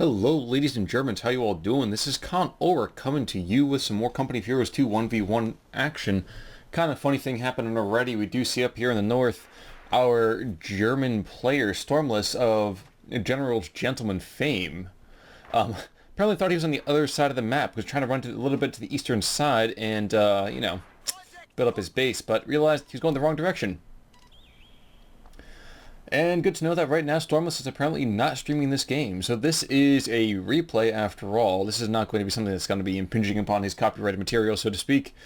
Hello ladies and Germans, how you all doing? This is Con Ulrich coming to you with some more Company of Heroes 2 1v1 action. Kind of funny thing happening already. We do see up here in the north our German player, Stormless of General's Gentleman fame. Apparently thought he was on the other side of the map, was trying to run a little bit to the eastern side and, build up his base, but realized he was going the wrong direction. And good to know that right now Stormless is apparently not streaming this game. So this is a replay after all. This is not going to be something that's going to be impinging upon his copyrighted material, so to speak.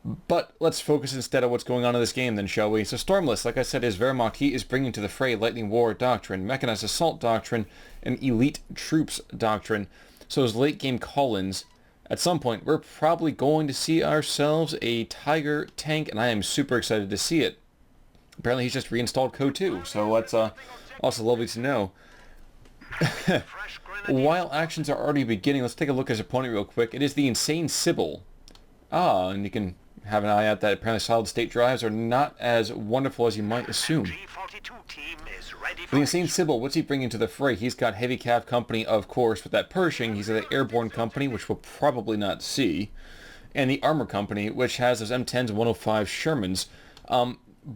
But let's focus instead on what's going on in this game then, shall we? So Stormless, like I said, is Wehrmacht. He is bringing to the fray Lightning War Doctrine, Mechanized Assault Doctrine, and Elite Troops Doctrine. So his late game call-ins, at some point, we're probably going to see ourselves a Tiger tank, and I am super excited to see it. Apparently he's just reinstalled code 2, so that's also lovely to know. While actions are already beginning, let's take a look at his opponent real quick. It is the Insane Sebbl. And you can have an eye out that apparently solid-state drives are not as wonderful as you might assume. The Insane Sebbl, what's he bringing to the fray? He's got Heavy Cav Company, of course, with that Pershing. He's got the Airborne Company, which we'll probably not see. And the Armor Company, which has those M10s and 105 Shermans.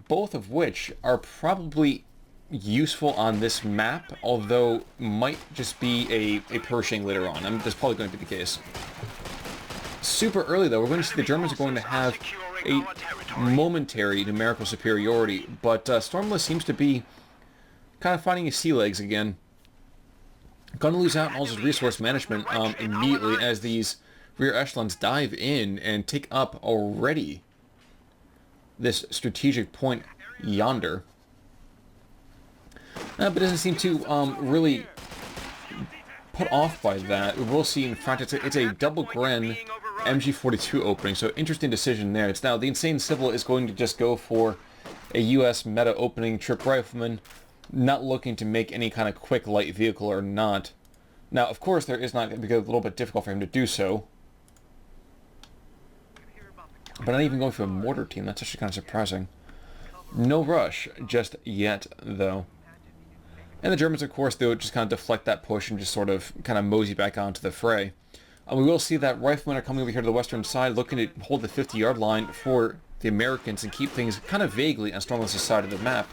Both of which are probably useful on this map, although might just be a Pershing later on. That's probably going to be the case. Super early though, we're going to see the Germans are going to have a momentary numerical superiority, but Stormless seems to be kind of finding his sea legs again. Going to lose out on all his resource management immediately as these rear echelons dive in and take up already this strategic point yonder. But doesn't seem to really put off by that. We will see, in fact, it's a double Gren MG42 opening, so interesting decision there. It's now the Insane Sebbl is going to just go for a US meta opening trip rifleman, not looking to make any kind of quick light vehicle or not. Now, of course, there is not going to be a little bit difficult for him to do so. But not even going for a mortar team, that's actually kind of surprising. No rush just yet, though. And the Germans, of course, they'll just kind of deflect that push and just sort of kind of mosey back onto the fray. We will see that riflemen are coming over here to the western side, looking to hold the 50-yard line for the Americans and keep things kind of vaguely on Stormless' side of the map.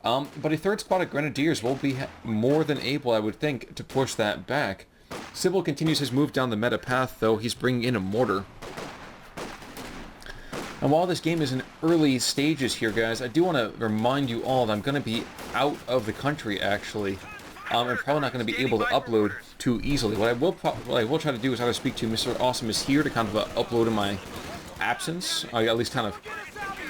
But a third squad of Grenadiers will be more than able, I would think, to push that back. Sebbl continues his move down the meta path, though. He's bringing in a mortar. And while this game is in early stages here, guys, I do want to remind you all that I'm going to be out of the country, actually. I'm probably not going to be able to upload too easily. What I will try to do is I will speak to Mr. Awesome is here to kind of upload in my absence. At least kind of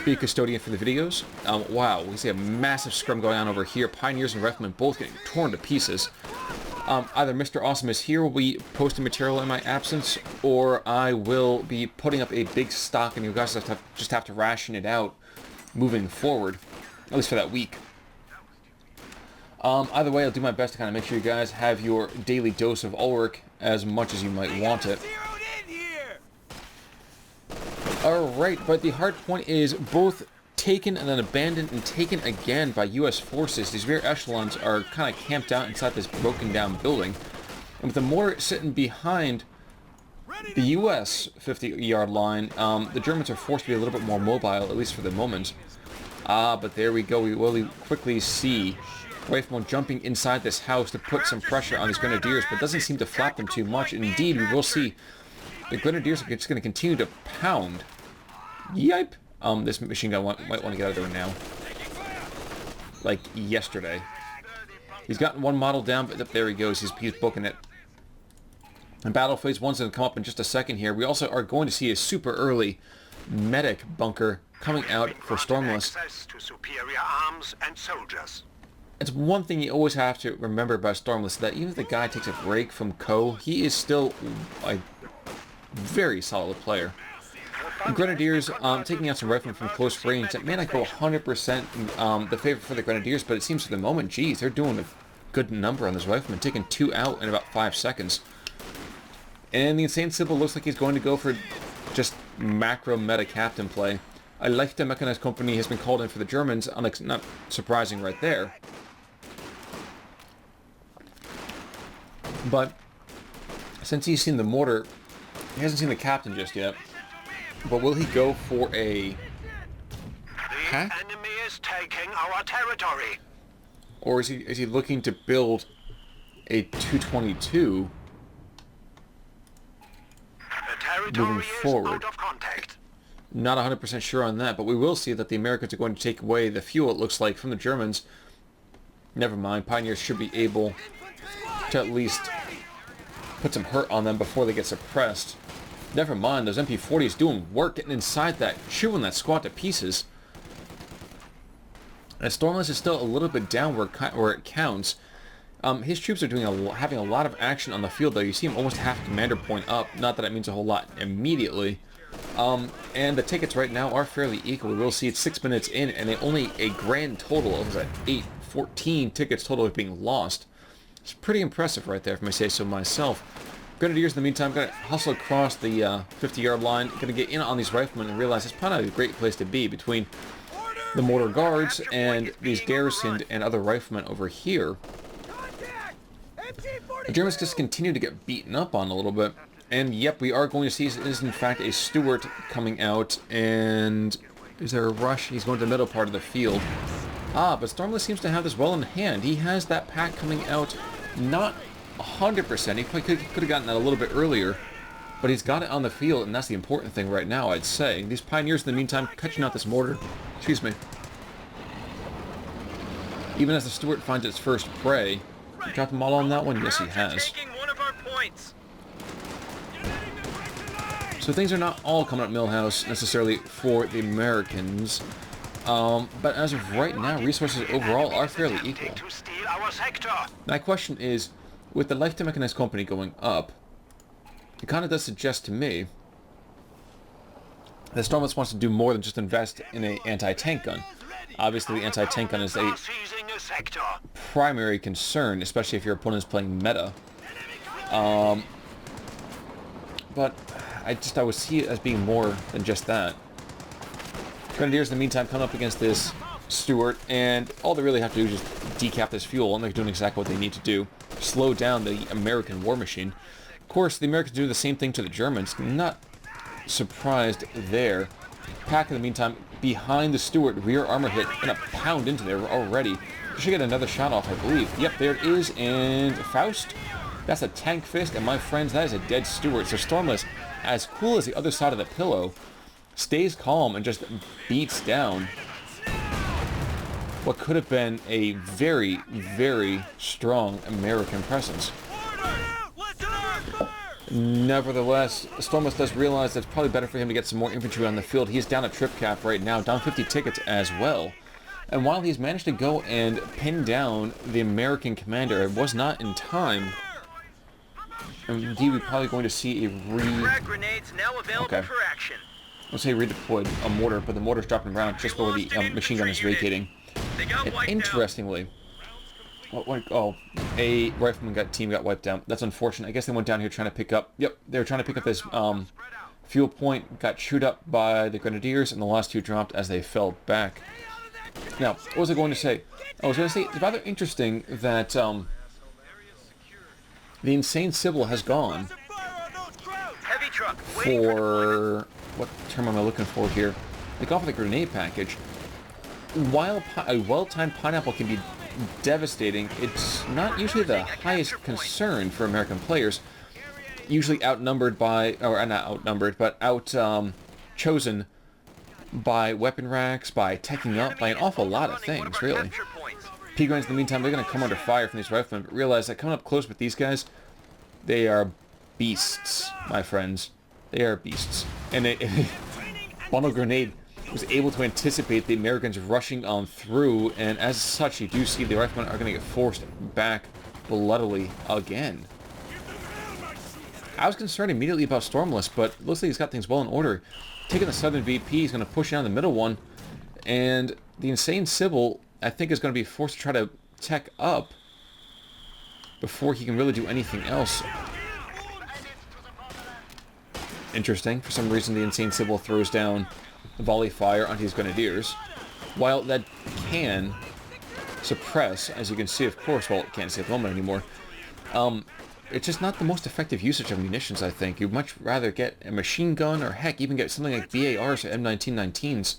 be a custodian for the videos. Wow, we see a massive scrum going on over here. Pioneers and Riflemen both getting torn to pieces. Either Mr. Awesome is here will be posting material in my absence, or I will be putting up a big stock and you guys just have to ration it out moving forward, at least for that week. Either way, I'll do my best to kind of make sure you guys have your daily dose of Ulrich as much as you might want it. Alright, but the hard point is both taken and then abandoned and taken again by U.S. forces. These rear echelons are kind of camped out inside this broken down building. And with the mortar sitting behind the U.S. 50-yard line, the Germans are forced to be a little bit more mobile, at least for the moment. But there we go. We will quickly see Rifleman jumping inside this house to put some pressure on these Grenadiers, but doesn't seem to flap them too much. Indeed, we will see the Grenadiers are just going to continue to pound. Yipe! This machine gun might want to get out of there now. Like yesterday. He's gotten one model down, but there he goes. He's booking it. And battle phase 1's going to come up in just a second here. We also are going to see a super early medic bunker coming out for Stormless. It's one thing you always have to remember about Stormless, that even if the guy takes a break from Co, he is still a very solid player. The Grenadiers taking out some riflemen from close range. That may not go 100% the favor for the Grenadiers, but it seems for the moment, geez, they're doing a good number on this rifleman, taking 2 out in about 5 seconds. And the Insane Sebbl looks like he's going to go for just macro meta captain play. A Leichte Mechanized Company has been called in for the Germans, not surprising right there. But since he's seen the mortar, he hasn't seen the captain just yet. But will he go for a hack? The enemy is taking our territory. Or is he looking to build a 222 The territory moving is forward? out of contact. Not 100% sure on that, but we will see that the Americans are going to take away the fuel, it looks like, from the Germans. Never mind, Pioneers should be able to at least put some hurt on them before they get suppressed. Never mind, those MP-40s doing work, getting inside that, chewing that squad to pieces. And Stormless is still a little bit down where it counts. His troops are doing having a lot of action on the field, though. You see him almost half commander point up. Not that it means a whole lot immediately. And the tickets right now are fairly equal. We will see it's 6 minutes in, and only a grand total of 14 tickets total are being lost. It's pretty impressive right there, if I may say so myself. Grenadiers, in the meantime, going to hustle across the 50-yard line, going to get in on these riflemen and realize it's probably not a great place to be between the mortar guards and these garrisoned and other riflemen over here. The Germans just continue to get beaten up on a little bit. And yep, we are going to see, is in fact a Stuart coming out, and is there a rush? He's going to the middle part of the field. But Stormless seems to have this well in hand. He has that pack coming out, not 100%. He could have gotten that a little bit earlier, but he's got it on the field, and that's the important thing right now, I'd say. These Pioneers, in the meantime, catching out this mortar. Excuse me. Even as the Stuart finds its first prey. Drop them all on that one? Yes, he has. So things are not all coming up Millhouse necessarily for the Americans. But as of right now, resources overall are fairly equal. My question is, with the Lifetime Mechanized Company going up, it kind of does suggest to me that Stormless wants to do more than just invest in an anti-tank gun. Obviously, the anti-tank gun is a primary concern, especially if your opponent is playing meta. But I would see it as being more than just that. Grenadiers, in the meantime, come up against this Stuart, and all they really have to do is just decap this fuel, and they're doing exactly what they need to do. Slow down the American war machine. Of course, the Americans do the same thing to the Germans. Not surprised there. Pack, in the meantime, behind the Stuart, rear armor hit, gonna pound into there already. Should get another shot off, I believe. Yep, there it is, and Faust. That's a tank fist, and my friends, that is a dead Stuart. So Stormless, as cool as the other side of the pillow, stays calm and just beats down what could have been a very, very strong American presence. Nevertheless, Stormless does realize that it's probably better for him to get some more infantry on the field. He's down a trip cap right now, down 50 tickets as well. And while he's managed to go and pin down the American commander, it was not in time. Indeed, we're probably going to see a okay. Let's say redeployed a mortar, but the mortar's dropping around just before the machine gun is vacating. And interestingly, a rifleman team got wiped out. That's unfortunate. I guess they went down here trying to pick up. Yep, they were trying to pick up this fuel point. Got chewed up by the Grenadiers, and the last two dropped as they fell back. Now, what was I going to say? I was going to say it's rather interesting that the Insane Sebbl has gone for what term am I looking for here? They go for the grenade package. While a well-timed pineapple can be devastating, it's not usually the highest concern for American players. Usually outnumbered by, or not outnumbered, but chosen by weapon racks, by teching up, by an awful lot of things, really. P-Grinds, in the meantime, they're going to come under fire from these riflemen, but realize that coming up close with these guys, they are beasts, my friends. They are beasts. And Bundle Grenade was able to anticipate the Americans rushing on through, and as such, you do see the riflemen are going to get forced back bloodily again. I was concerned immediately about Stormless, but it looks like he's got things well in order. Taking the southern VP, he's going to push down the middle one, and the Insane Sebbl, I think, is going to be forced to try to tech up before he can really do anything else. Interesting. For some reason, the Insane Sebbl throws down volley fire onto his Grenadiers. While that can suppress, as you can see, of course, well, it can't see at the moment anymore, it's just not the most effective usage of munitions, I think. You'd much rather get a machine gun, or heck, even get something like BARs or M1919s,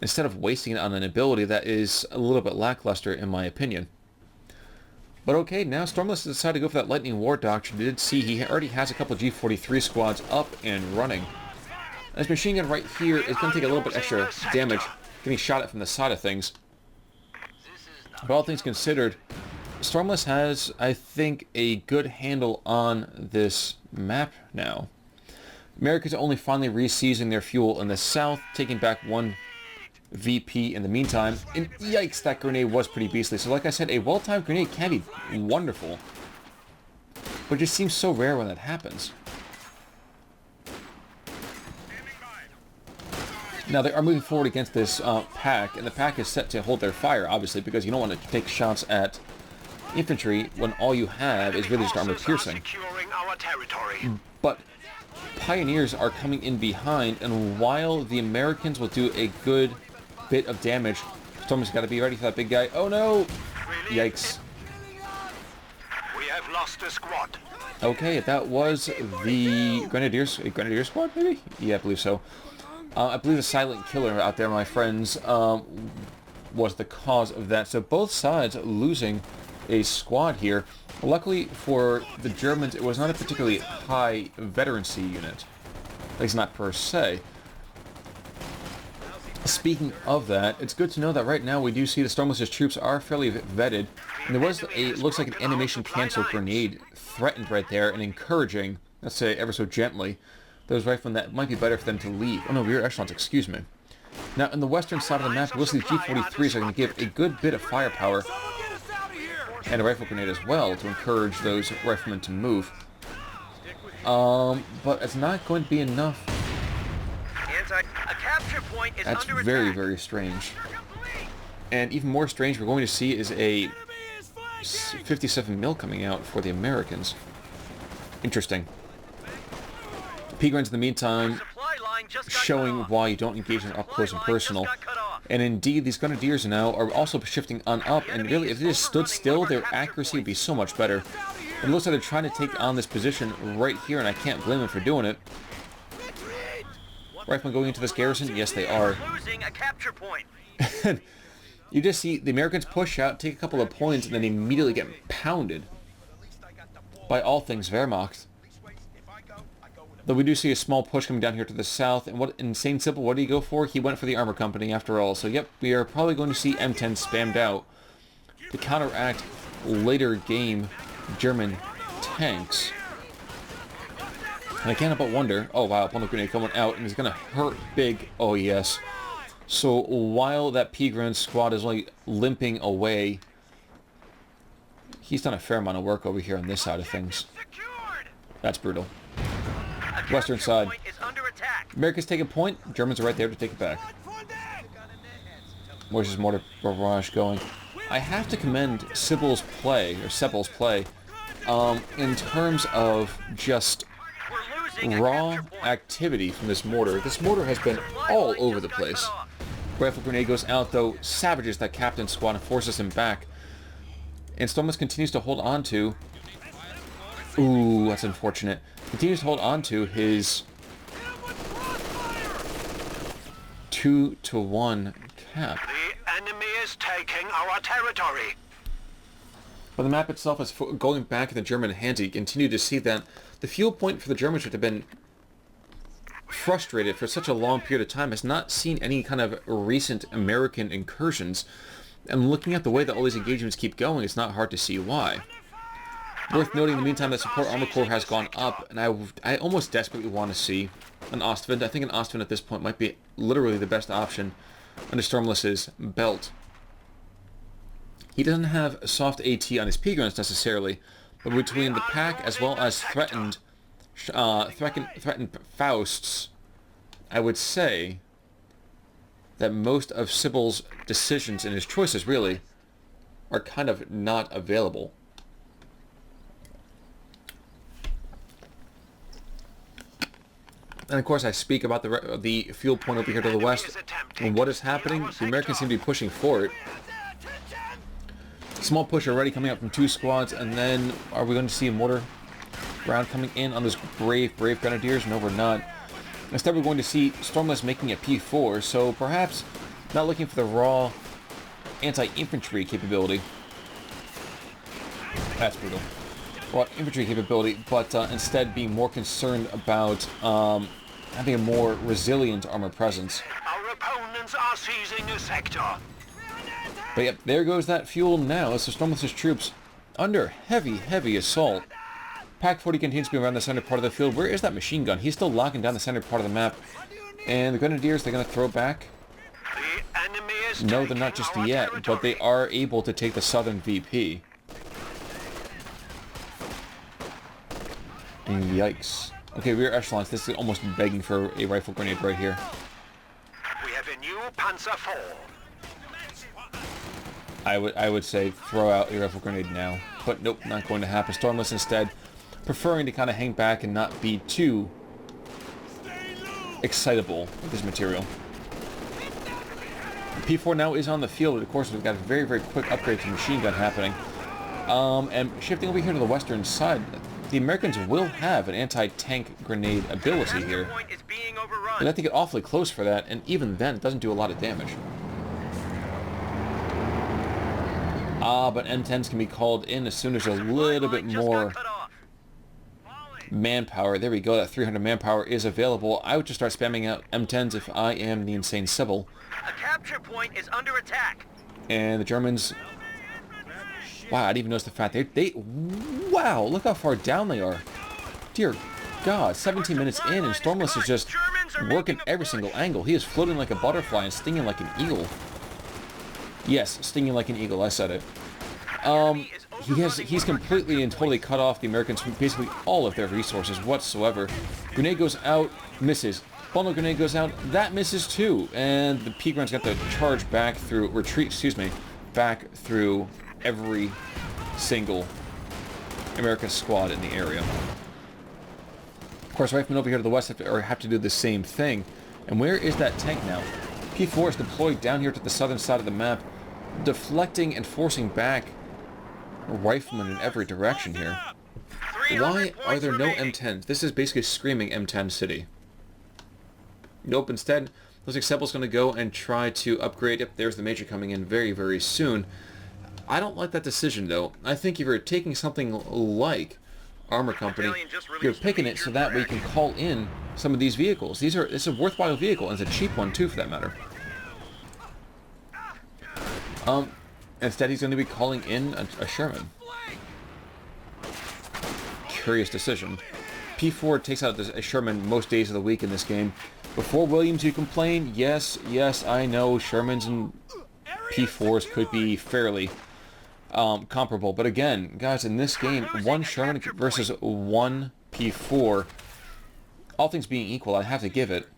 instead of wasting it on an ability that is a little bit lackluster, in my opinion. But okay, now Stormless decided to go for that Lightning War Doctrine. You did see he already has a couple of G43 squads up and running. This machine gun right here is going to take a little bit extra damage, getting shot at from the side of things. But all things considered, Stormless has, I think, a good handle on this map now. America's only finally re-seizing their fuel in the south, taking back one VP in the meantime. And yikes, that grenade was pretty beastly. So like I said, a well-timed grenade can be wonderful, but it just seems so rare when that happens. Now, they are moving forward against this pack, and the pack is set to hold their fire, obviously, because you don't want to take shots at infantry when all you have is really just armor piercing. But Pioneers are coming in behind, and while the Americans will do a good bit of damage, Storm's got to be ready for that big guy. Oh no! Yikes. We have lost a squad. Okay, that was the Grenadier squad, maybe? Yeah, I believe so. I believe the Silent Killer out there, my friends, was the cause of that. So both sides losing a squad here. Luckily for the Germans, it was not a particularly high veterancy unit. At least not per se. Speaking of that, it's good to know that right now we do see the Stormless' troops are fairly vetted. And there was a, looks like an animation cancel grenade threatened right there and encouraging, let's say ever so gently, those riflemen that might be better for them to leave. Oh no, rear echelons, excuse me. Now, on the western side of the map, we'll see the G43s are going to give a good bit of firepower and a rifle grenade as well to encourage those riflemen to move. But it's not going to be enough. That's very, very strange. And even more strange, we're going to see is a 57 mil coming out for the Americans. Interesting. P-Grunts in the meantime showing why you don't engage in up close and personal. And indeed, these Grenadiers now are also shifting on up, and really, if they just stood still, their accuracy would be so much better. It looks like they're trying to take on this position right here, and I can't blame them for doing it. Riflemen going into this garrison? Yes, they are. You just see the Americans push out, take a couple of points, and then immediately get pounded by all things Wehrmacht. Though we do see a small push coming down here to the south, and what Insane Sebbl, what did he go for? He went for the armor company after all. So yep, we are probably going to see M10 spammed out to counteract later game German tanks. And I can't help but wonder, oh wow, one grenade coming out, and it's going to hurt big. Oh yes. So while that P-Grunt squad is only limping away, he's done a fair amount of work over here on this side of things. That's brutal. Western side. America's taking point. Germans are right there to take it back. Where's his mortar barrage going? I have to commend Sebbel's play, in terms of just raw activity from this mortar. This mortar has been all over the place. Rifle grenade goes out, though, savages that captain squad and forces him back. And Stormless continues to hold on to... Ooh, that's unfortunate. Continues to hold on to his 2-to-1 cap. The enemy is taking our territory. But the map itself is going back in the German hands. You continue to see that the fuel point for the Germans, which have been frustrated for such a long period of time, has not seen any kind of recent American incursions. And looking at the way that all these engagements keep going, it's not hard to see why. Worth noting in the meantime that support armor corps has gone up, and I almost desperately want to see an Ostwind. I think an Ostwind at this point might be literally the best option under Stormless's belt. He doesn't have soft AT on his P-Grunts necessarily, but between the pack as well as threatened Fausts, I would say that most of Sebbel's decisions and his choices really are kind of not available. And of course I speak about the fuel point over here to the west, and what is happening? The Americans seem to be pushing for it. Small push already coming up from 2 squads, and then are we going to see a mortar round coming in on those brave Grenadiers. No, we're not. Instead, we're going to see Stormless making a P4, so perhaps not looking for the raw anti-infantry capability. That's brutal. Raw infantry capability, but instead being more concerned about having a more resilient armor presence. Our opponents are seizing a sector. But yep, there goes that fuel now. So Stormless's troops under heavy assault. Pack 40 continues to be around the center part of the field. Where is that machine gun? He's still locking down the center part of the map. And the Grenadiers, they're going to throw back. The enemy is No, they're not just yet, but they are able to take the southern VP. And yikes. Okay, rear echelons. This is almost begging for a rifle grenade right here. We have a new Panzer IV. I would say throw out a rifle grenade now. But nope, not going to happen. Stormless instead preferring to kind of hang back and not be too excitable with this material. P4 now is on the field. Of course, we've got a very quick upgrade to machine gun happening. And shifting over here to the western side, the Americans will have an anti-tank grenade ability here. But I have to get awfully close for that, and even then, it doesn't do a lot of damage. But M10s can be called in as soon as there's a little bit more manpower. There we go, that 300 manpower is available. I would just start spamming out M10s if I am the Insane Sebbl. A capture point is under attack. And the Germans... Wow, I didn't even notice the fact wow, look how far down they are. Dear God, 17 minutes in and Stormless is just working every single angle. He is floating like a butterfly and stinging like an eagle. Yes, stinging like an eagle, I said it. He's completely and totally cut off the Americans from basically all of their resources whatsoever. Grenade goes out, misses. Bundle grenade goes out, that misses too. And the P-Grun's got to charge back through, back through every single American squad in the area. Of course, riflemen over here to the west have to do the same thing. And where is that tank now? P4 is deployed down here to the southern side of the map, deflecting and forcing back riflemen in every direction here. Why are there no M10s? This is basically screaming M10 city. Nope, instead, looks like Sebbl's going to go and try to upgrade. Yep, there's the Major coming in very soon. I don't like that decision, though. I think if you're taking something like Armor Company, you're picking it so that way you can call in some of these vehicles. It's a worthwhile vehicle, and it's a cheap one, too, for that matter. Instead, he's going to be calling in a Sherman. Curious decision. P4 takes out a Sherman most days of the week in this game. Before Williams, you complain. Yes, I know Shermans and P4s could be fairly comparable. But again, guys, in this game, one Sherman versus one P4, all things being equal, I have to give it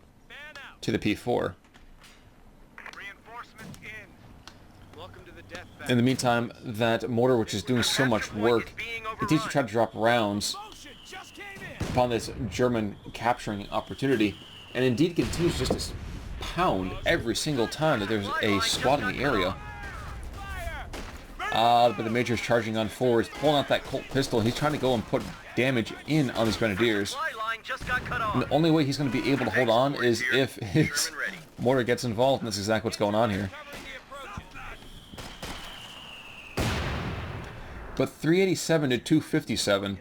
to the P4. In the meantime, that mortar, which is doing so much work, continues to try to drop rounds upon this German capturing opportunity, and indeed continues just to pound every single time that there's a squad in the area. But the Major is charging on forwards, pulling out that Colt pistol. He's trying to go and put damage in on these Grenadiers. And the only way he's going to be able to hold on is if his mortar gets involved, and that's exactly what's going on here. But 387 to 257.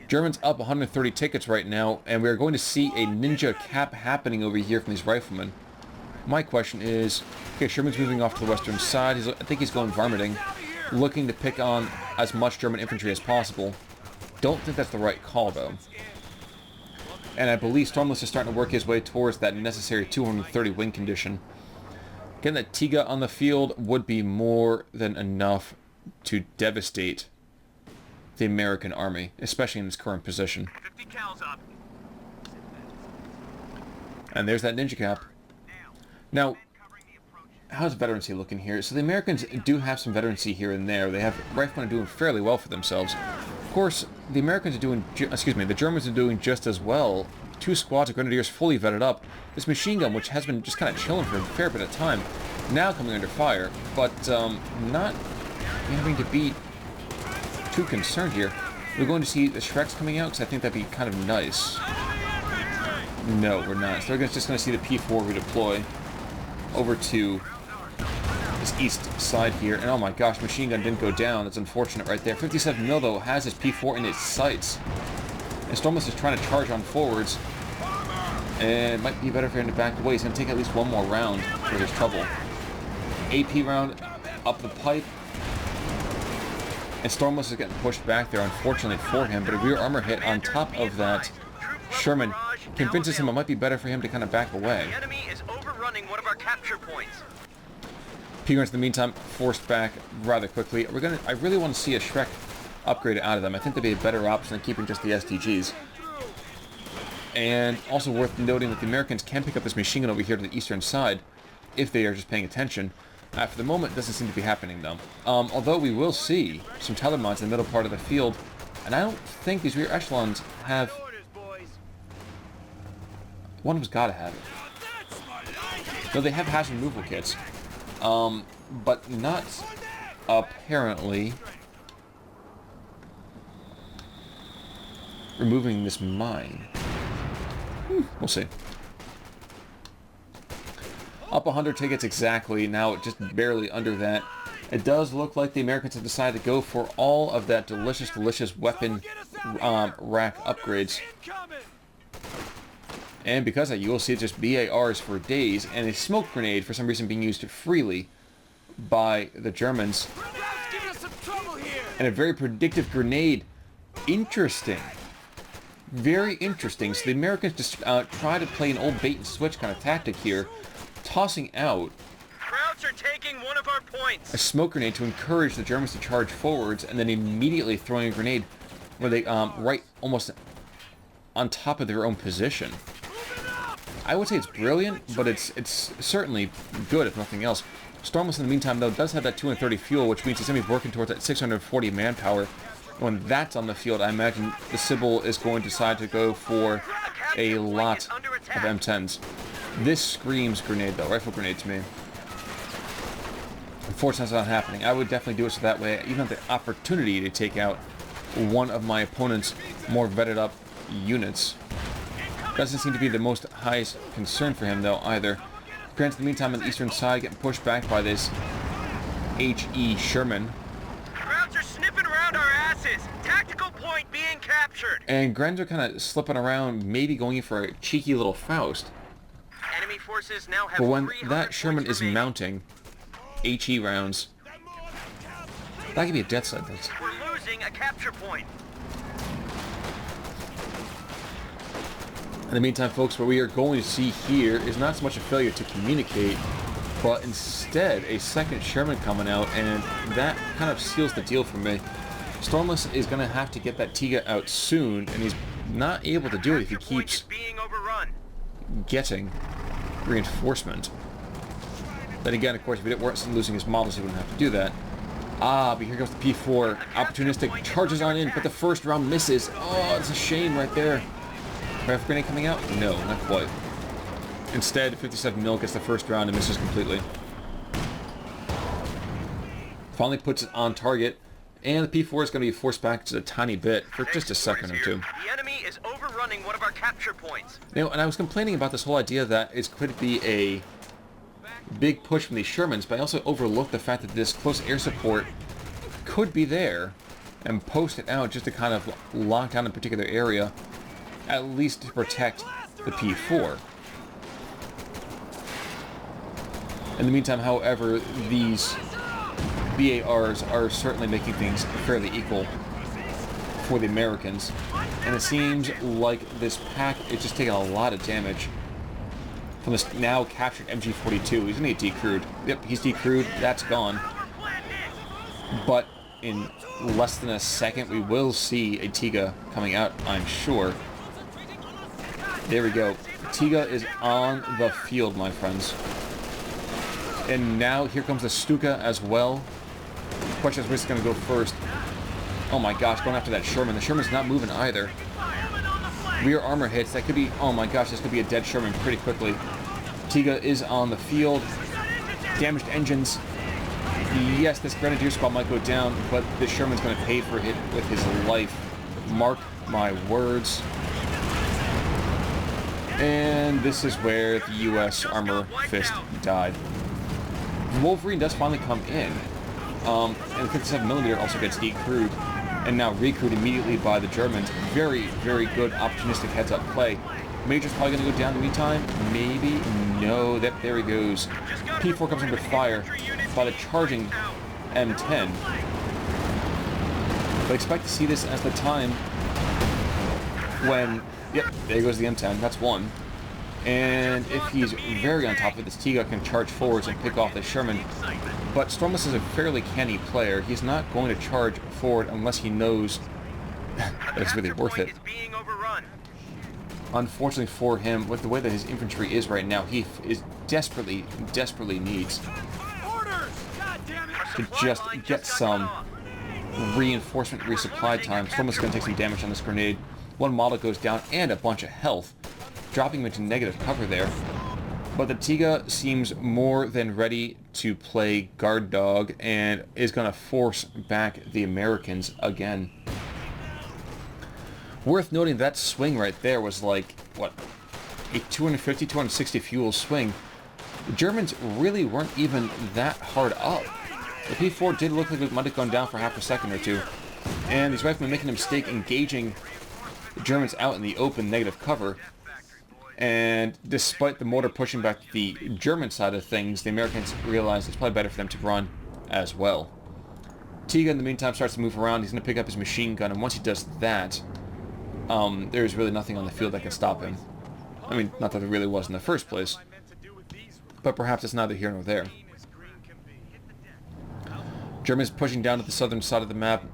Germans up 130 tickets right now, and we are going to see a ninja cap happening over here from these riflemen. My question is, okay, Sherman's moving off to the western side. I think he's going varminting, looking to pick on as much German infantry as possible. Don't think that's the right call, though. And I believe Stormless is starting to work his way towards that necessary 230 win condition. Getting that Tiga on the field would be more than enough to devastate the American army, especially in its current position. 50 cals up. And there's that ninja cap. Now, how's veterancy looking here? So the Americans do have some veterancy here and there. They have riflemen doing fairly well for themselves. Of course, the Americans are doing, the Germans are doing just as well. 2 squads of Grenadiers fully vetted up. This machine gun, which has been just kind of chilling for a fair bit of time, now coming under fire, but not having to be too concerned here. We're going to see the Shreks coming out, because I think that'd be kind of nice. No, we're not. So we're just going to see the P4 redeploy over to this east side here. And oh my gosh, machine gun didn't go down. That's unfortunate right there. 57 mil, though, has his P4 in its sights. And Stormless is trying to charge on forwards. And it might be better for him to back away. He's going to take at least one more round for his trouble. AP round up the pipe. And Stormless is getting pushed back there, unfortunately for him. But a rear armor hit on top of that Sherman convinces him it might be better for him to kind of back away. The enemy is overrunning one of our capture points. P-Guns, in the meantime, forced back rather quickly. I really want to see a Shrek upgrade out of them. I think that'd be a better option than keeping just the STGs. And also worth noting that the Americans can pick up this machine gun over here to the eastern side if they are just paying attention. For the moment, it doesn't seem to be happening, though. Although we will see some Tyler mods in the middle part of the field, and I don't think these rear echelons have... One of them's got to have it. No, they have hash removal kits. But not apparently removing this mine. We'll see. Up 100 tickets exactly. Now just barely under that. It does look like the Americans have decided to go for all of that delicious weapon rack upgrades. And because of that, you will see just BARs for days, and a smoke grenade for some reason being used freely by the Germans. And a very predictive grenade. Interesting. Very interesting. So the Americans just try to play an old bait and switch kind of tactic here, tossing out Krauts are taking one of our points. a smoke grenade to encourage the Germans to charge forwards, and then immediately throwing a grenade where they right almost on top of their own position. I would say it's brilliant, but it's certainly good if nothing else. Stormless, in the meantime, though, does have that 230 fuel, which means he's going to be working towards that 640 manpower. When that's on the field, I imagine the Sebbl is going to decide to go for a lot of M10s. This screams grenade, though. Rifle grenade to me. Unfortunately, that's not happening. I would definitely do it so that way I even have the opportunity to take out one of my opponent's more vetted up units. Doesn't seem to be the most highest concern for him, though, either. Grant's, in the meantime, on the eastern side, getting pushed back by this H.E. Sherman. Krauts are sniffing around our asses. Tactical point being captured. And Grens are kind of slipping around, maybe going in for a cheeky little Faust. Enemy forces now have But when 300 that Sherman points is remaining. mounting HE rounds, that could be a death sentence. We're losing a capture point. In the meantime, folks, what we are going to see here is not so much a failure to communicate, but instead a second Sherman coming out, and that kind of seals the deal for me. Stormless is going to have to get that Tiga out soon, and he's not able to do it if he Capture point keeps is being overrun. getting reinforcement. Then again, of course, if he weren't losing his models, he wouldn't have to do that. But here goes the P4. Opportunistic charges on in, but the first round misses. Oh, it's a shame right there. Rifle grenade coming out? No, not quite. Instead, 57 mil gets the first round and misses completely. Finally puts it on target, and the P4 is going to be forced back just a tiny bit for just a second or two. The enemy is overrunning one of our capture points. You know, and I was complaining about this whole idea that it could be a big push from these Shermans, but I also overlooked the fact that this close air support could be there and post it out just to kind of lock down a particular area, at least to protect the P4. In the meantime, however, these BARs are certainly making things fairly equal for the Americans, and it seems like this pack is just taking a lot of damage from this now captured MG42. He's going to get decrewed. Yep, he's decrewed. That's gone. But in less than a second, we will see a Tiga coming out, I'm sure. There we go. Tiga is on the field, my friends. And now here comes the Stuka as well. The question is which is going to go first. Oh my gosh, going after that Sherman. The Sherman's not moving either. Rear armor hits. That could be, oh my gosh, this could be a dead Sherman pretty quickly. Tiga is on the field. Damaged engines. Yes, this Grenadier squad might go down, but the Sherman's going to pay for it with his life. Mark my words. And this is where the U.S. Armor Fist died. Wolverine does finally come in. And the 57mm also gets decrewed. And now recrewed immediately by the Germans. Very, very good opportunistic heads-up play. Major's probably going to go down in the meantime. Maybe. No. There he goes. P4 comes under fire by the charging M10. But expect to see this as the time when... Yep, there goes the M10. That's one. And if he's very on top of it, this Tiga can charge forwards and pick off the Sherman. But Stormless is a fairly canny player. He's not going to charge forward unless he knows that it's really worth it. Unfortunately for him, with the way that his infantry is right now, he is desperately needs to just get some reinforcement resupply time. Stormless is going to take some damage on this grenade. One model goes down and a bunch of health, dropping him into negative cover there. But the Tiga seems more than ready to play guard dog and is going to force back the Americans again. Worth noting that swing right there was like, what, a 250, 260 fuel swing. The Germans really weren't even that hard up. The P4 did look like it might have gone down for half a second or two. And these riflemen making a mistake engaging the Germans out in the open negative cover. And despite the mortar pushing back the German side of things, the Americans realized it's probably better for them to run as well. Tiga, in the meantime, starts to move around. He's going to pick up his machine gun, and once he does that, there's really nothing on the field that can stop him. I mean, not that there really was in the first place, but perhaps it's neither here nor there. Germans pushing down to the southern side of the map.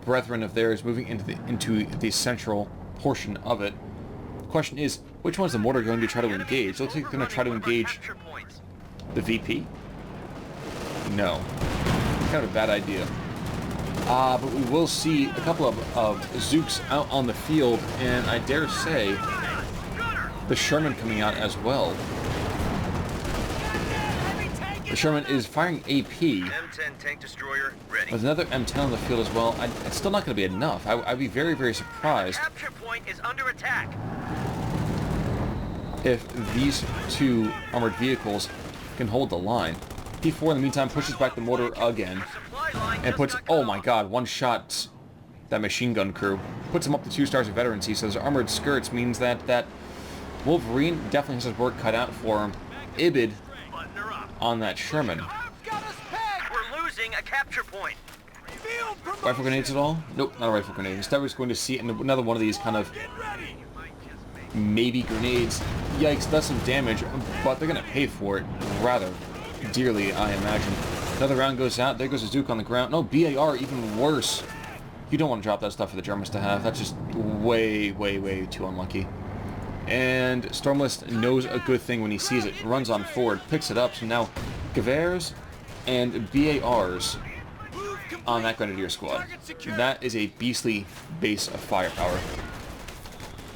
Brethren of theirs moving into the central portion of it. The question is, which one's the mortar going to try to engage? Looks like they're going to try to engage the VP. No. Kind of a bad idea. But we will see a couple of Zooks out on the field, and I dare say the Sherman coming out as well. The Sherman is firing AP. M10 tank destroyer ready. There's another M10 on the field as well. It's still not going to be enough. I'd be very, very surprised Capture point is under attack. if these two armored vehicles can hold the line. P4 in the meantime pushes back the mortar again and puts, oh my god, one shot that machine gun crew. Puts him up to 2 stars of veterancy, so those armored skirts means that Wolverine definitely has his work cut out for him. Ibid on that Sherman. We're losing a capture point. Rifle grenades at all? Nope, not a rifle grenade. Instead we're just going to see another one of these kind of maybe grenades. Yikes, does some damage, but they're going to pay for it rather dearly, I imagine. Another round goes out. There goes a Zook on the ground. No, BAR, even worse. You don't want to drop that stuff for the Germans to have. That's just way, way, way too unlucky. And Stormless knows a good thing when he sees it. Runs on forward, picks it up. So now Gewehrs and BARs on that Grenadier squad. That is a beastly base of firepower.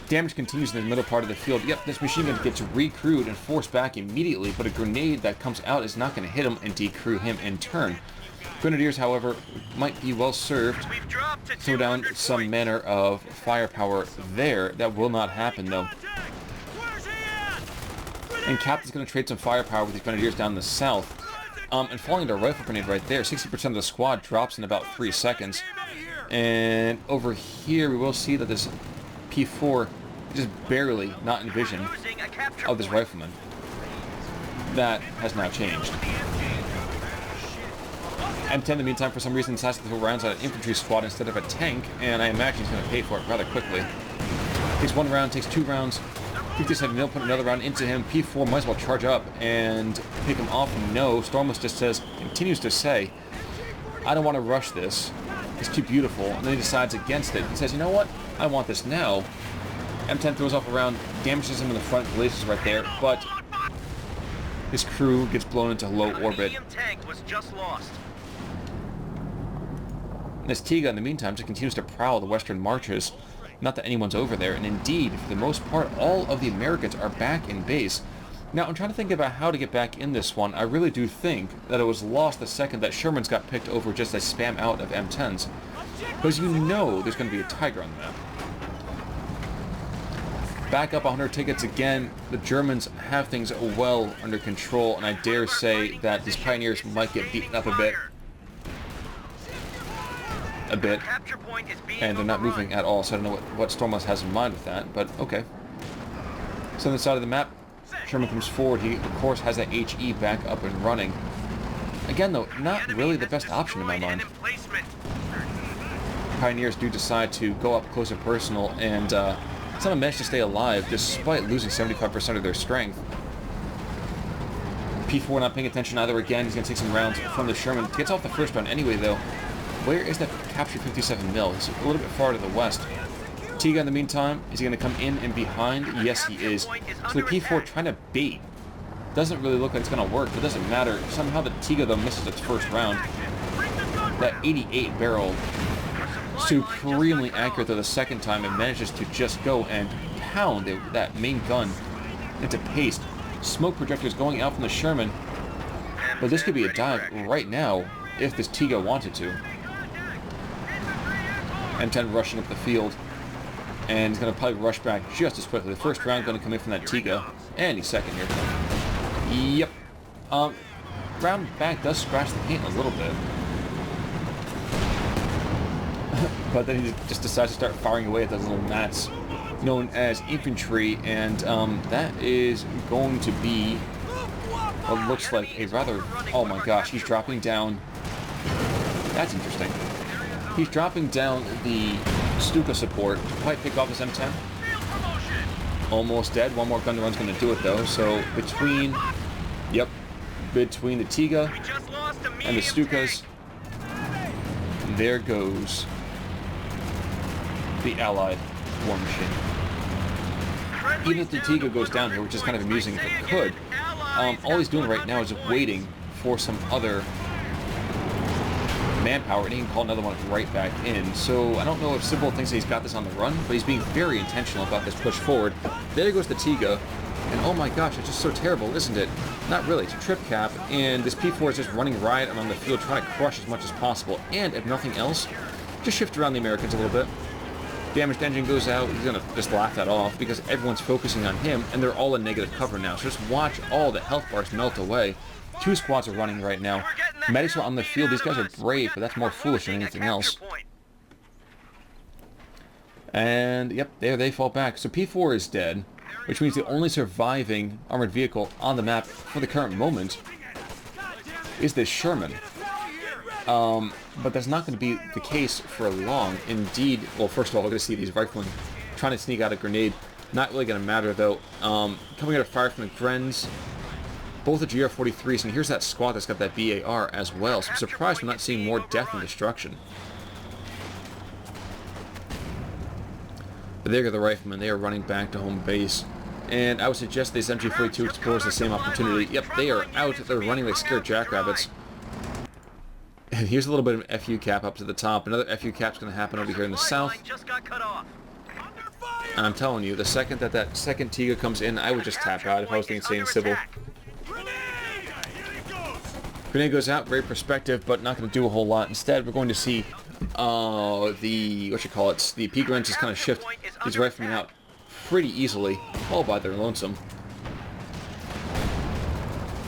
Damage continues in the middle part of the field. Yep, this machine gun gets recrewed and forced back immediately, but a grenade that comes out is not going to hit him and decrew him in turn. Grenadiers, however, might be well served. Throw down some manner of firepower there. That will not happen, though. And Captain's going to trade some firepower with these Grenadiers down the south. And falling into a rifle grenade right there, 60% of the squad drops in about 3 seconds. And over here, we will see that this P4 is just barely not in vision of this rifleman. That has now changed. M10 in the meantime, for some reason, decides to throw rounds at an infantry squad instead of a tank, and I imagine he's going to pay for it rather quickly. Takes 1 round, takes 2 rounds. 57 mil, put another round into him. P4 might as well charge up and pick him off. No, Stormless just continues to say, I don't want to rush this. It's too beautiful. And then he decides against it. He says, you know what? I want this now. M10 throws off a round, damages him in the front, blazes right there, but his crew gets blown into low orbit. Tank was just lost. This Tiga, in the meantime, just continues to prowl the western marches. Not that anyone's over there, and indeed, for the most part, all of the Americans are back in base. Now, I'm trying to think about how to get back in this one. I really do think that it was lost the second that Shermans got picked over just a spam out of M10s. Because you know there's going to be a Tiger on the map. Back up 100 tickets again. The Germans have things well under control, and I dare say that these Pioneers might get beaten up a bit. And they're not moving at all, so I don't know what Stormless has in mind with that, but okay. So on the side of the map, Sherman comes forward. He, of course, has that HE back up and running. Again, though, not really the best option in my mind. Pioneers do decide to go up close and personal, and somehow manage to stay alive despite losing 75% of their strength. P4 not paying attention either again. He's going to take some rounds from the Sherman. Gets off the first round anyway, though. Where is that captured 57 mil? He's a little bit far to the west. Tiga, in the meantime, is he going to come in and behind? Yes, he is. So the P4 trying to bait. Doesn't really look like it's going to work, but it doesn't matter. Somehow the Tiga, though, misses its first round. That 88 barrel, supremely accurate, though, the second time, and manages to just go and pound that main gun into paste. Smoke projectors going out from the Sherman. But this could be a dive right now if this Tiga wanted to. M10 rushing up the field, and he's going to probably rush back just as quickly. The first round going to come in from that Tiga, and he's second here. Yep. Round back does scratch the paint a little bit. But then he just decides to start firing away at those little mats known as infantry, and that is going to be what looks like a rather... Oh my gosh, he's dropping down... That's interesting. He's dropping down the Stuka support. Might pick off his M10. Almost dead. One more gun run's going to do it, though. So between... Yep. Between the Tiga and the Stukas, there goes the Allied war machine. Even if the Tiga goes down here, which is kind of amusing if it could, all he's doing right now is waiting for some other manpower, and he can call another one right back in. So I don't know if Sebbl thinks that he's got this on the run, but he's being very intentional about this push forward. There goes the Tiga, and oh my gosh, it's just so terrible, isn't it? Not really, it's a trip cap, and this P4 is just running riot around the field, trying to crush as much as possible, and if nothing else, just shift around the Americans a little bit. Damaged engine goes out, he's gonna just laugh that off, because everyone's focusing on him, and they're all in negative cover now, so just watch all the health bars melt away. Two squads are running right now. Medics are on the field. These guys are brave, but that's more foolish than anything else. And, yep, there they fall back. So P4 is dead, which means the only surviving armored vehicle on the map for the current moment is this Sherman. But that's not going to be the case for long. Indeed, well, first of all, we're going to see these riflemen trying to sneak out a grenade. Not really going to matter, though. Coming out of fire from the Grens. Both the GR-43s, and here's that squad that's got that BAR as well. So I'm surprised we're not seeing more death and destruction. But there go the riflemen. They are running back to home base. And I would suggest this MG-42 explores the same opportunity. Yep, they are out. They're running like scared jackrabbits. And here's a little bit of an FU cap up to the top. Another FU cap's going to happen over here in the south. And I'm telling you, the second that second Tiga comes in, I would just tap out if I was the Insane Sebbl. Grenade goes out, great perspective, but not going to do a whole lot. Instead, we're going to see the P-Grens just kind of shift these riflemen out pretty easily, all by their lonesome.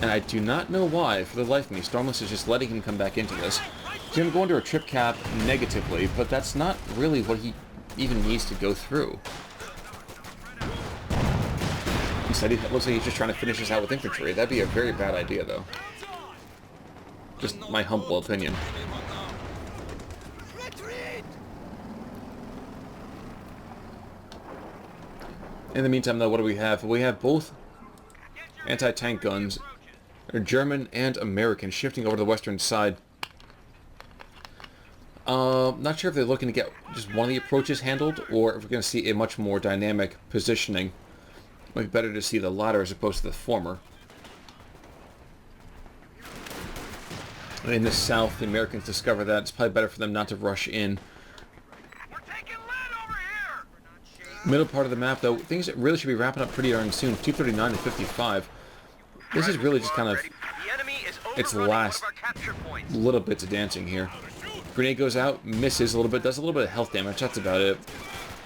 And I do not know why, for the life of me, Stormless is just letting him come back into this. He's going to go into a trip cap negatively, but that's not really what he even needs to go through. Instead, it looks like he's just trying to finish this out with infantry. That'd be a very bad idea, though. Just my humble opinion. In the meantime, though, what do we have? We have both anti-tank guns, German and American, shifting over to the western side. Not sure if they're looking to get just one of the approaches handled, or if we're going to see a much more dynamic positioning. Might be better to see the latter as opposed to the former. In the south, the Americans discover that it's probably better for them not to rush in. Middle part of the map, though, things that really should be wrapping up pretty darn soon. 239 to 55. This is really just kind of its last little bits of dancing here. Grenade goes out, misses a little bit, does a little bit of health damage. That's about it.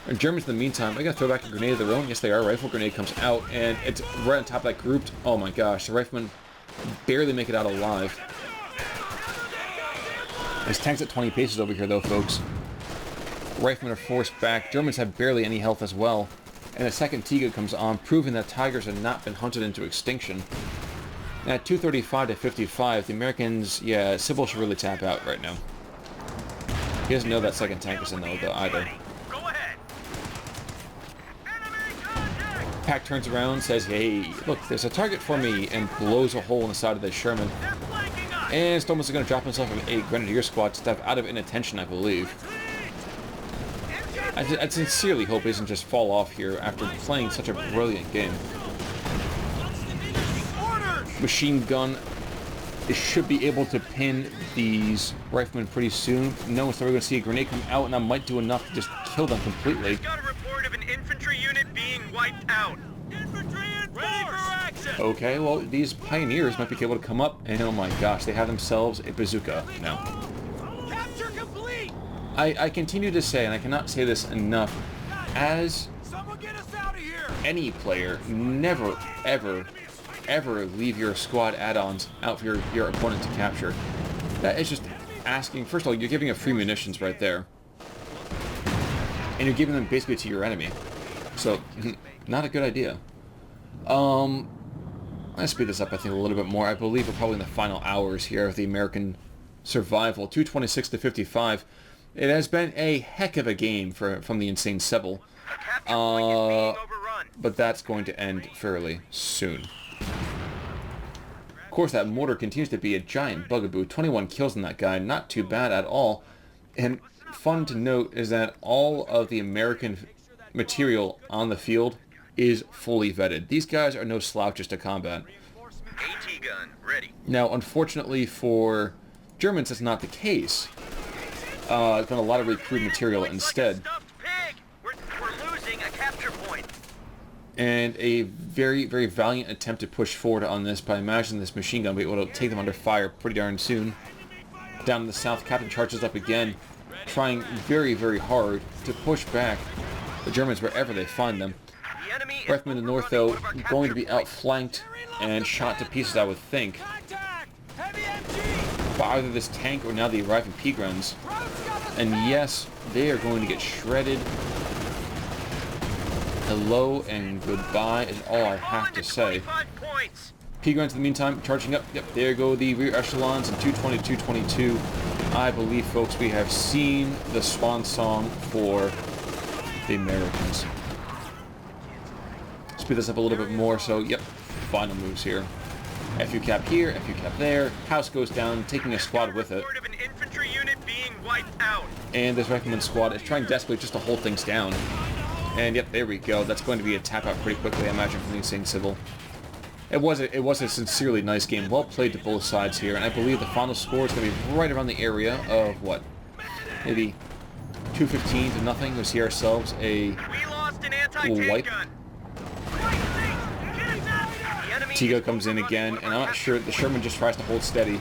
And Germans, in the meantime, are going to throw back a grenade of their own. Yes, they are. Rifle grenade comes out, and it's right on top of that grouped. Oh my gosh, the riflemen barely make it out alive. His tank's at 20 paces over here, though, folks. Riflemen are forced back. Germans have barely any health as well. And a second Tiga comes on, proving that Tigers have not been hunted into extinction. And at 235 to 55, the Americans, yeah, Sebbl should really tap out right now. He doesn't know that second tank is in though, either. Pack turns around, says, hey, look, there's a target for me, and blows a hole in the side of the Sherman. And Stormless is going to drop himself from a Grenadier squad stuff out of inattention, I believe. I sincerely hope he doesn't just fall off here after playing such a brilliant game. Machine gun, it should be able to pin these riflemen pretty soon. No, so we're going to see a grenade come out, and that might do enough to just kill them completely. Got a report of an infantry unit being wiped out. Infantry in ready for action. Okay, well, these pioneers might be able to come up, and oh my gosh, they have themselves a bazooka now. Capture complete. I continue to say, and I cannot say this enough, as Someone get us out of here. any player, never, ever leave your squad add-ons out for your opponent to capture. That is just asking, first of all, you're giving them free munitions right there. And you're giving them basically to your enemy. So, not a good idea. Let's speed this up, I think, a little bit more. I believe we're probably in the final hours here of the American survival. 226 to 55. It has been a heck of a game from the Insane Sebbl. But that's going to end fairly soon. Of course, that mortar continues to be a giant bugaboo. 21 kills on that guy. Not too bad at all. And fun to note is that all of the American material on the field is fully vetted. These guys are no slouches to combat. AT gun ready. Now, unfortunately for Germans, that's not the case. It's been a lot of recruit material instead. We're losing a capture point. And a very, very valiant attempt to push forward on this, but I imagine this machine gun will be able to take them under fire pretty darn soon. Down in the south, Captain charges up again, trying very, very hard to push back the Germans wherever they find them. Riflemen in the north, though, going to be outflanked and shot to pieces, I would think, by either this tank or now the arriving P-Guns. And yes, they are going to get shredded. Hello and goodbye is all I have to say. P-Guns in the meantime charging up. Yep, there go the rear echelons in 220, 222. I believe, folks, we have seen the swan song for the Americans. Speed this up a little bit more, so yep, final moves here. FU cap here, FU cap there. House goes down, taking a squad with it. And this rifleman squad is trying desperately just to hold things down. And yep, there we go. That's going to be a tap out pretty quickly, I imagine, from the Insane Sebbl. It was a sincerely nice game. Well played to both sides here, and I believe the final score is going to be right around the area of what? Maybe 215 to nothing. We see ourselves a wipe. Tiga comes in again, and I'm not sure. The Sherman just tries to hold steady.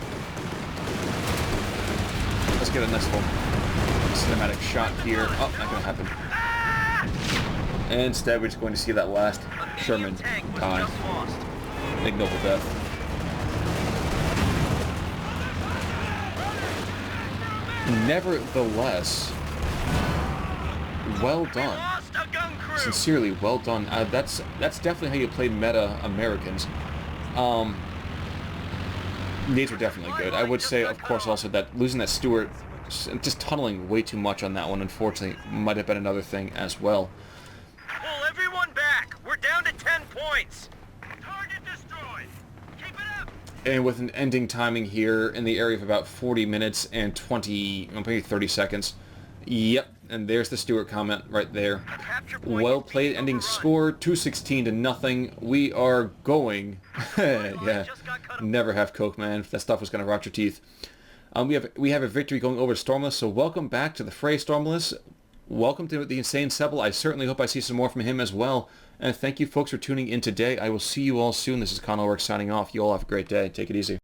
Let's get a nice little cinematic shot here. Oh, not going to happen. And instead, we're just going to see that last Sherman die. Ignoble death. Nevertheless, well done. Sincerely, well done. That's definitely how you played meta Americans. Nades were definitely good. I would say, of course, also that losing that Stewart, just tunneling way too much on that one, unfortunately, might have been another thing as well. Pull everyone back. We're down to 10 points. Target destroyed. Keep it up. And with an ending timing here in the area of about 40 minutes and 20, maybe 30 seconds. Yep, and there's the Stewart comment right there. Well played, ending score 216 to nothing. We are going. Yeah, never have Coke, man. That stuff was going to rot your teeth. We have a victory going over Stormless, so welcome back to the fray, Stormless. Welcome to the Insane Sebbl. I certainly hope I see some more from him as well. And thank you, folks, for tuning in today. I will see you all soon. This is Conor Works signing off. You all have a great day. Take it easy.